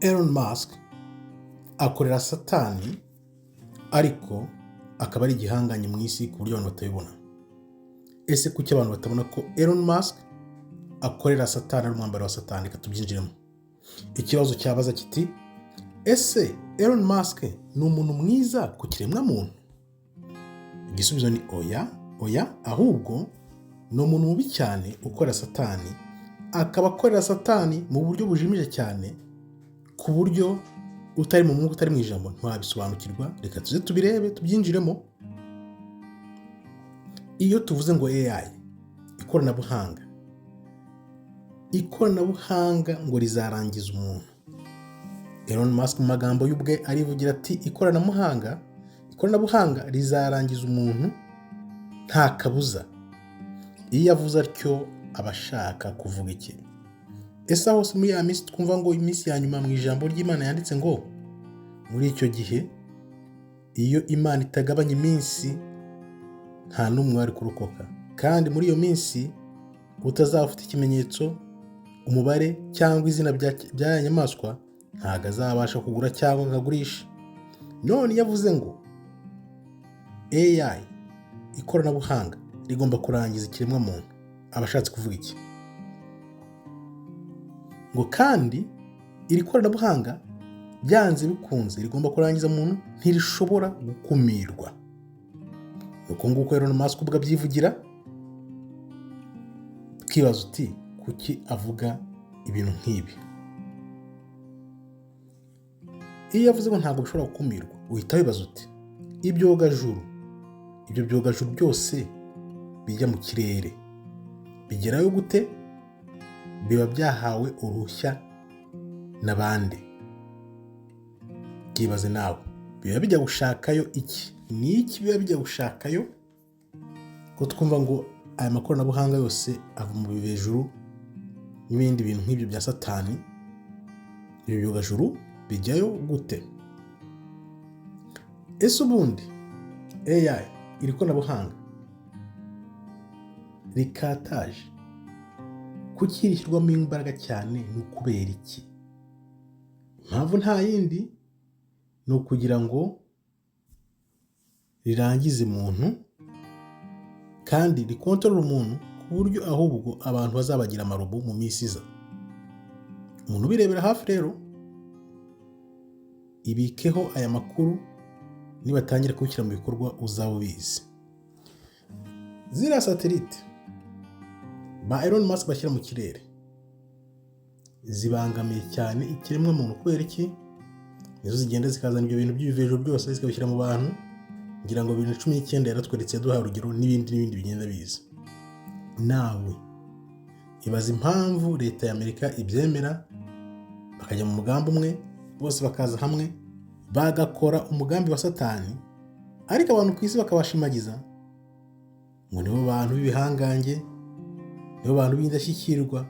Elon Musk akorera Satani ariko akaba ari igihanganye mu isi ku buryo abantu batabibona. Ese kuki abantu batabona ko Elon Musk akorera Satani ari umwambaro wa Satani? Reka tubyinjiremo. Ikibazo cyabaza kiti ese Elon Musk ni umuntu mwiza ku kiremwa muntu? Igisubizo ni oya, ahubwo ni umuntu mubi cyane ukorera Satani, akaba akorera Satani mu buryo bujimije cyane ku buryo utari mu mwuka, utari mu ijambo ntiwabisobanukirwa. Reka tuze tubirebe tubyinjiremo. Iyo tuvuze ngo AI, ikoranabuhanga ngo rizarangiza umuntu, Elon Musk mu magambo y'ubwe arivugira ati ikoranabuhanga rizarangiza umuntu nta kabuza. Iyo avuze atyo aba ashaka kuvuga iki? Ese aho muri ya minsi twumva ngo iminsi ya nyuma mu ijambo ry'Imana yanditse ngo muri icyo gihe iyo Imana itagabanya iminsi nta n'umwe wari kurokoka, kandi muri iyo minsi utazaba ufite ikimenyetso, umubare cyangwa izina by'aya nyamaswa ntabwo azabasha kugura cyangwa akagurisha. None iyo avuze ngo AI, ikoranabuhanga rigomba kurangiza ikiremwa muntu, aba ashatse kuvuga iki? Ngo kandi iri koranabuhanga byanze bikunze rigomba kurangiza umuntu, ntirishobora gukumirwa. Nuko nguko Elon Musk ubwo abyivugira, tukibaza uti kuki avuga ibintu nk'ibi? Iyo yavuze ngo ntabwo bishobora gukumirwa, uhita wibaza uti ibyo byogajuru byose bijya mu kirere bigerayo gute? Biba byahawe uruhushya n'abandi? Byibaze nawe, biba bijya gushakayo iki? Ni iki biba bijya gushakayo? Ko twumva ngo aya makoranabuhanga yose ava mu bivejuru n'ibindi bintu nk'ibyo bya Satani, ibyo byogajuru bijyayo gute? Ese ubundi AI, iri koranabuhanga rikataje, kuki rishyirwamo imbaraga cyane? Ni ukubera iki? Impamvu nta yindi, ni ukugira ngo rirangize umuntu kandi rikontorora umuntu ku buryo ahubwo abantu bazabagira amarobo mu minsi iza. Umuntu ubirebera hafi rero, ibikeho aya makuru, nibatangira kubishyira mu bikorwa uzaba ubizi. Ziriya satelite ba Elon Musk bashyira mu kirere zibangamiye cyane ikiremwa muntu. Kubera iki? Nizo zigenda zikazana ibyo bintu by'ibivejo byose zikabishyira mu bantu. Ngira ngo 2019 yaratweretse, duha urugero, n'ibindi bigenda biza. Nawe ibaza impamvu leta ya Amerika ibyemera, bakajya mu mugambi umwe, bose bakaza hamwe bagakora umugambi wa Satani, ariko abantu ku isi bakabashimagiza ngo nibo bantu b'ibihangange, nibo bantu b'indashyikirwa.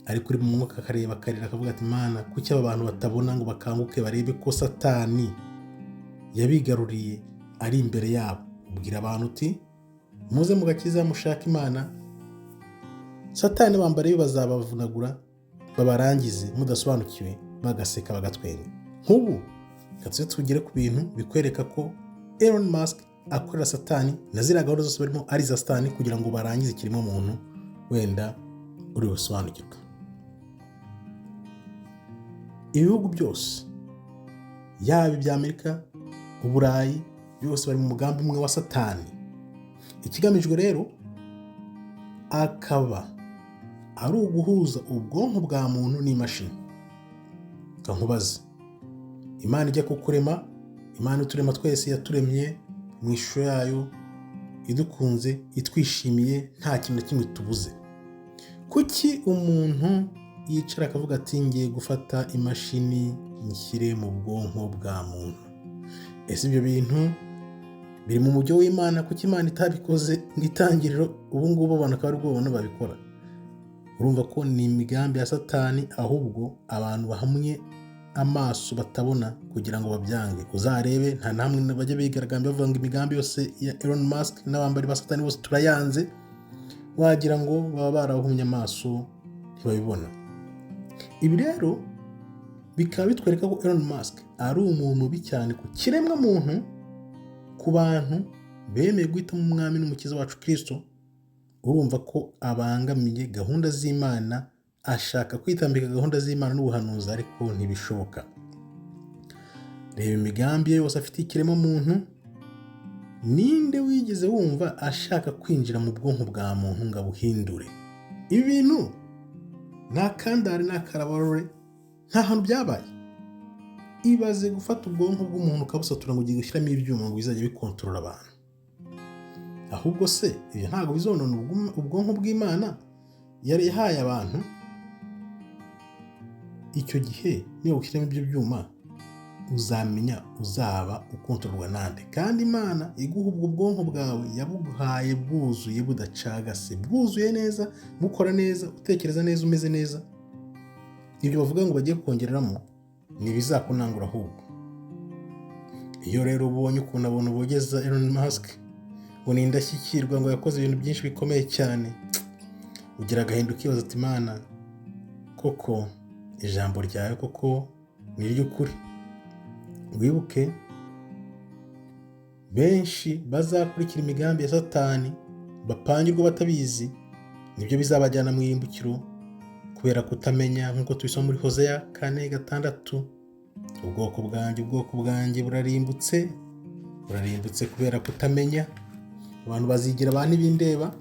Ariko uri mu mwuka akareba akavuga ati Mana, kuki aba bantu batabona ngo bakanguke barebe ko Satani yabigaruriye ari imbere yabo? Ubwira abantu uti muze mugakiza, mushaka Imana, Satani bambare bazabavunagura babarangize mudasobanukiwe, bagaseka bagatwenga. Nk'ubu katse tugere ku bintu bikwereka ko Elon Musk akorera Satani, na ziriya gahunda zose barimo ari za Satani kugira ngo barangize ikirimo muntu, wenda uri busobanukirwe. Ibihugu byose, yaba ibya Amerika, Uburayi, byose bari mu mugambi umwe wa Satani. Ikigamijwe rero akaba ari uguhuza ubwonko bwa muntu n'imashini. Kankubaze, Imana ijya kukurema, Imana iturema twese, yaturemye mu ishusho yayo, idukunze, itwishimiye, nta kintu na kimwe tubuze. Kuki umuntu yicara akavuga ati ngiye gufata imashini nshyire mu bwonko bwa muntu? Ese ibyo bintu biri mu mujyo w'Imana? Kuki Imana itabikoze mu itangiriro? Ubu ngubu abantu akaba ari bwo babona babikora. Urumva ko ni imigambi ya Satani, ahubwo abantu bahamwe amaso batabona kugira ngo babyange. Uzarebe nta namwe bajya bigaragambya bavuga ngo imigambi yose ya Elon Musk n'abambari ba Satani bose turayanze, wagira ngo baba barahumye amaso ntibabibona. Ibi rero bikaba bitwereka ko Elon Musk ari umuntu mubi cyane ku kiremwa muntu, ku bantu bemeye guhitamo umwami n'umukiza wacu Kristo. Urumva ko abangamiye gahunda z'Imana, ashaka kwitambika gahunda z'Imana n'ubuhanuzi, ariko ntibishoboka. Reba imigambi ye yose afitiye ikiremwa muntu. Ninde wigeze wumva ashaka kwinjira mu bwonko bwa muntu ngo abuhindure? Ibi bintu nta kandari nta karabarore, nta hantu byabaye. Ibaze gufata ubwonko bw'umuntu ukabusatura ngo ugiye gushyiramo ibyuma ngo bizajya bikontorora abantu. Ahubwo se ibyo ntabwo bizonona ubwonko bw'Imana yari yahaye abantu? Icyo gihe niba ushyiramo ibyo byuma, uzamenya uzaba ukontororwa nande. Kandi Imana iguha ubwo bwonko bwawe yabuguhaye bwuzuye, budacagase, bwuzuye neza, bukora neza, utekereza neza, umeze neza. Ibyo bavuga ngo bagiye kongereramo ntibizakunangura ahubwo. Iyo rero ubonye ukuntu abantu bogeza Elon Musk ngo ni indashyikirwa, ngo yakoze ibintu byinshi bikomeye cyane, ugira agahinda ukibaza ati Imana, koko ijambo ryawe koko ni iry'ukuri. Wibuke benshi bazakurikira imigambi ya Satani, bapangirwa batabizi, nibyo bizabajyana mu irimbukiro kubera kutamenya. Nk'uko tubisoma muri Hoseya 4:6, ubwoko bwanjye burarimbutse kubera kutamenya. Abantu bazigira abantu ibindeba,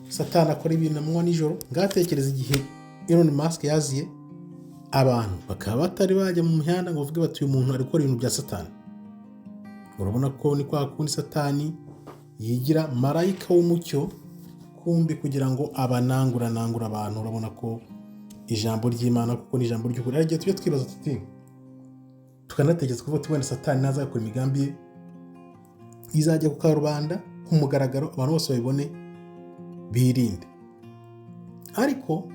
Satani akora ibintu amanywa nijoro. Ngatekereza igihe Elon Musk yaziye, abantu bakaba batari bajya mu mihanda ngo bavuge bati uyu muntu ari gukora ibintu bya Satani. Urabona ko ni kwa kundi Satani yigira marayika w'umucyo, kumbi kugira ngo abanangura abantu. Urabona ko ijambo ry'Imana kuko ni ijambo ry'ukuri. Ari igihe tujye twibaza tuti, tukanatekereza kuvuga tuwenda Satani naza gukora imigambi ye, izajya ku karubanda ku mugaragaro, abantu bose babibone, birinde. Ariko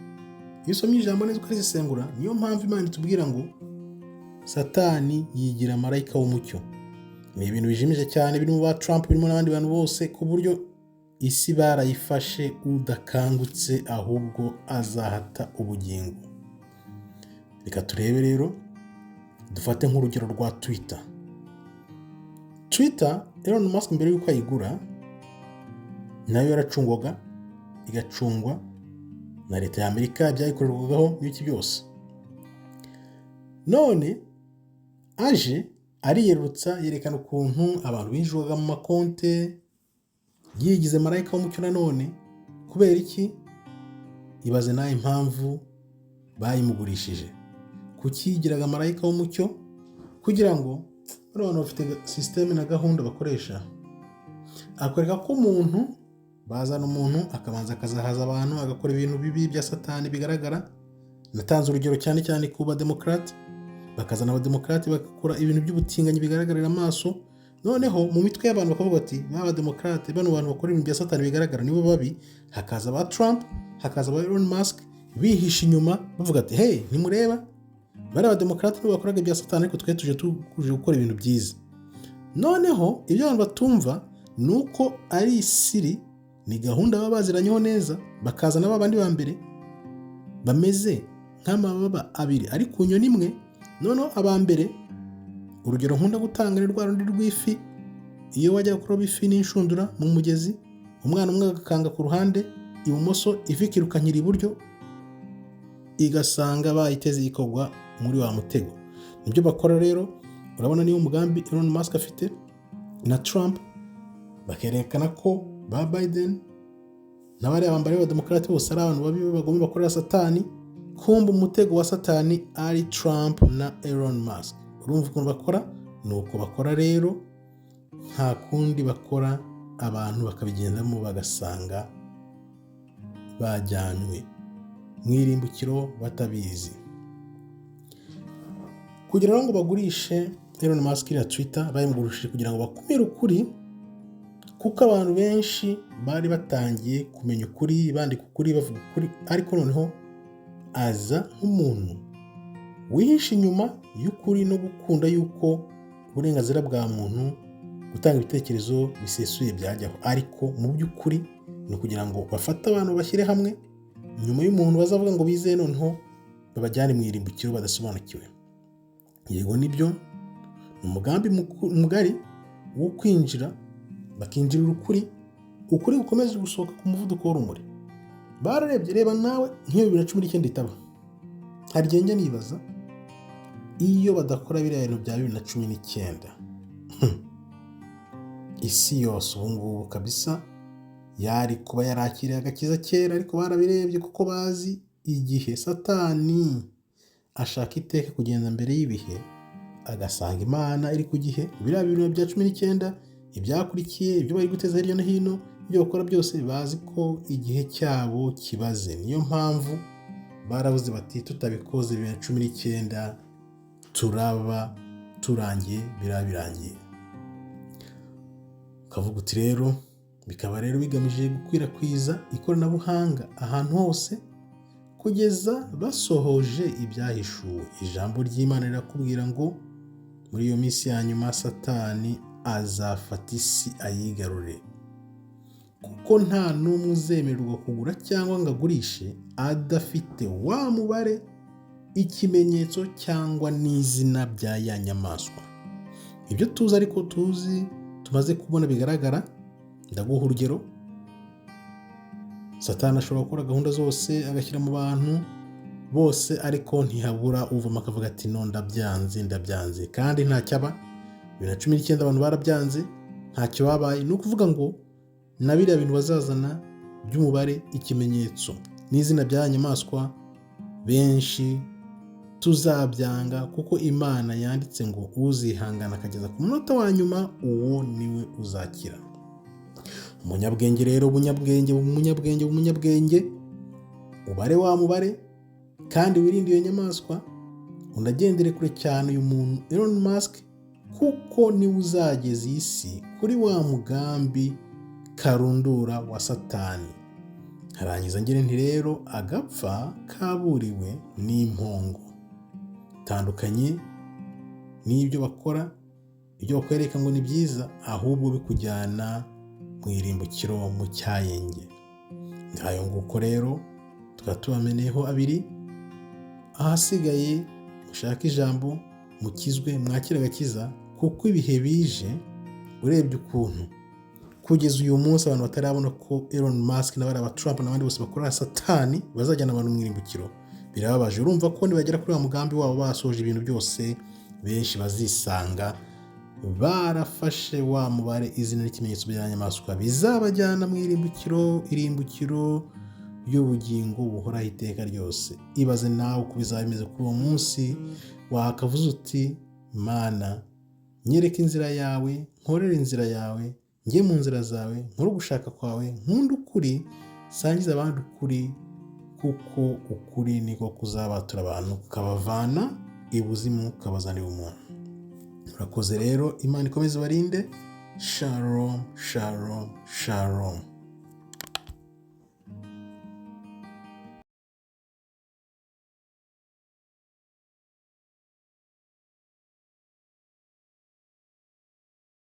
iyo usomye ijambo neza ukarisesengura, niyo mpamvu Imana itubwira ngo Satani yigira marayika w'umucyo. Ni ibintu bijimije cyane, birimo ba Trump, birimo n'abandi bantu bose, ku buryo isi barayifashe udakangutse, ahubwo azahata ubugingo. Reka turebe rero, dufate nk'urugero rwa Twitter. Elon Musk mbere y'uko ayigura, nayo yaracungwaga, igacungwa na leta ya Amerika, byayikorerwagaho n'ibiki byose. None aje ariyerutsa, yerekana ukuntu abantu binjiraga mu makonte, yigize marayika w'umucyo. Nanone kubera iki? Ibaze nawe impamvu bayimugurishije. Kuki yigiraga marayika w'umucyo? Kugira ngo abantu bafite systeme na gahunda bakoresha, akwereka ko umuntu, bazana umuntu akabanza akazahaza abantu, agakora ibintu bibi bya Satani bigaragara. Natanze urugero cyane cyane ku bademokrate, bakazana abademokrate bagakora ibintu by'ubutinganyi bigaragarira amaso. Noneho mu mitwe y'abantu bakavuga bati n'abademokrate, bano bantu bakora ibintu bya Satani bigaragara nibo babi. Hakaza ba Trump, hakaza ba Elon Musk, bihisha inyuma bavuga ati hey, nimureba bari abademokrate nibo bakoraga ibya Satani, ariko twe tuje gukora ibintu byiza. Noneho ibyo abantu batumva nuko ari isiri, ni gahunda baba baziranyeho neza, bakazana abandi ba mbere bameze nk'amababa abiri ari ku nyoni imwe. Noneho aba mbere, urugero nkunda gutanga ni rwa rundi rw'ifi. Iyo wajya kuroba ifi n'inshundura mu mugezi, umwana umwe agakanga ku ruhande ibumoso, ifi ikirukanyira iburyo, igasanga bayiteze ikogwa muri wa mutego. Nibyo bakora rero. Urabona niyo umugambi Elon Musk afite na Trump, bakerekana ko ba Biden n'abari abambari b'abademokrate bose ari abantu babi bagomba bakorera Satani. Kumba umutego wa Satani ari Trump na Elon Musk. Urumva ukuntu bakora? Nuko bakora rero, nta kundi bakora, abantu bakabigendamo bagasanga bajyanywe mu irimbukiro batabizi. Kugira ngo bagurishe Elon Musk ya Twitter, bayimugurishije kugira ngo bakumire ukuri, kuko abantu benshi bari batangiye kumenya ukuri, bandika ukuri, bavuga ukuri. Ariko noneho aza nk'umuntu wihisha inyuma y'ukuri no gukunda yuko uburenganzira bwa muntu, gutanga ibitekerezo bisesuye byajyaho. Ariko mu by'ukuri ni ukugira ngo bafate abantu bashyire hamwe, nyuma y'umuntu bazavuga ngo bizeye, noneho babajyane mu irimbukiro badasobanukiwe. yego nibyo, ni umugambi mugari wo kwinjira, bakinjirira ukuri gukomeje gusohoka ku muvuduko w'urumuri. Bararebye, reba nawe nk'iyo 2019 itaba, hari igihe njya nibaza iyo badakora biriya bintu bya 2019 isi yose ubu ngubu kabisa yari kuba yarakiriye agakiza kera, ariko barabirebye kuko bazi igihe Satani ashaka iteka kugenda mbere y'ibihe, agasanga Imana iri ku gihe. Biriya bintu bya 19 ibyakurikiye, ibyo bari guteza hirya no hino, ibyo bakora byose bazi ko igihe cyabo kibaze. Niyo mpamvu barabuze bati tutabikoze 2019 turaba turangiye, birangiye. Ukavuga uti rero bikaba rero bigamije gukwirakwiza ikoranabuhanga ahantu hose kugeza basohoje ibyahishuwe. Ijambo ry'Imana rirakubwira ngo muri iyo minsi ya nyuma Satani azafata isi ayigarure, kuko nta n'umwe uzemererwa kugura cyangwa ngo agurishe adafite wa mubare, ikimenyetso cyangwa n'izina bya ya nyamaswa. Ibyo tuzi ariko tumaze kubona bigaragara. Ndaguha urugero, Satani ashobora gukora gahunda zose agashyira mu bantu bose, ariko ntihabura uvuma akavuga ati no ndabyanze, kandi ntacyaba. 2019 abantu barabyanze, ntacyo babaye. Ni ukuvuga ngo na biriya bintu bazazana by'umubare, ikimenyetso n'izina bya nyamaswa, benshi tuzabyanga, kuko Imana yanditse ngo uzihangana akageza ku munota wa nyuma uwo niwe uzakira. Umunyabwenge rero, umunyabwenge ubare wa mubare, kandi wirinde iyo nyamaswa, unagendere kure cyane uyu muntu Elon Musk, kuko niwe uzageza isi kuri wa mugambi karundura wa Satani. Harangiza ngire nti rero agapfa kaburiwe n'impongo. Tandukanye n'ibyo bakora, ibyo bakwereka ngo ni byiza, ahubwo bikujyana mu irimbukiro, mu cyayenge. Ngayo nguko rero tukaba tubameneyeho abiri. Ahasigaye mushaka ijambo, mukizwe, mwakira agakiza, kuko ibihe bije. Urebye ukuntu kugeza uyu munsi abantu batarabona ko Elon Musk n'abari aba Trump n'abandi bose bakorera Satani bazajyana abantu mu irimbukiro, birababaje. Urumva ko nibagera kuri wa mugambi wabo basoje ibintu byose, benshi bazisanga barafashe wa mubare, izina n'ikimenyetso bya nyamaswa bizabajyana mu irimbukiro y'ubugingo buhoraho iteka ryose. Ibaze nawe uko bizaba bimeze kuri uwo munsi. Wakavuze uti Mana, nyereka inzira yawe, nkorere inzira yawe, njye mu nzira zawe, nkore ugushaka kwawe, nkunda ukuri, sangiza abandi ukuri, kuko ukuri niko kuzabatura abantu, kukabavana ibuzimu kabazanira umuntu. Urakoze rero, Imana ikomeze barinde. Shalom, shalom, shalom.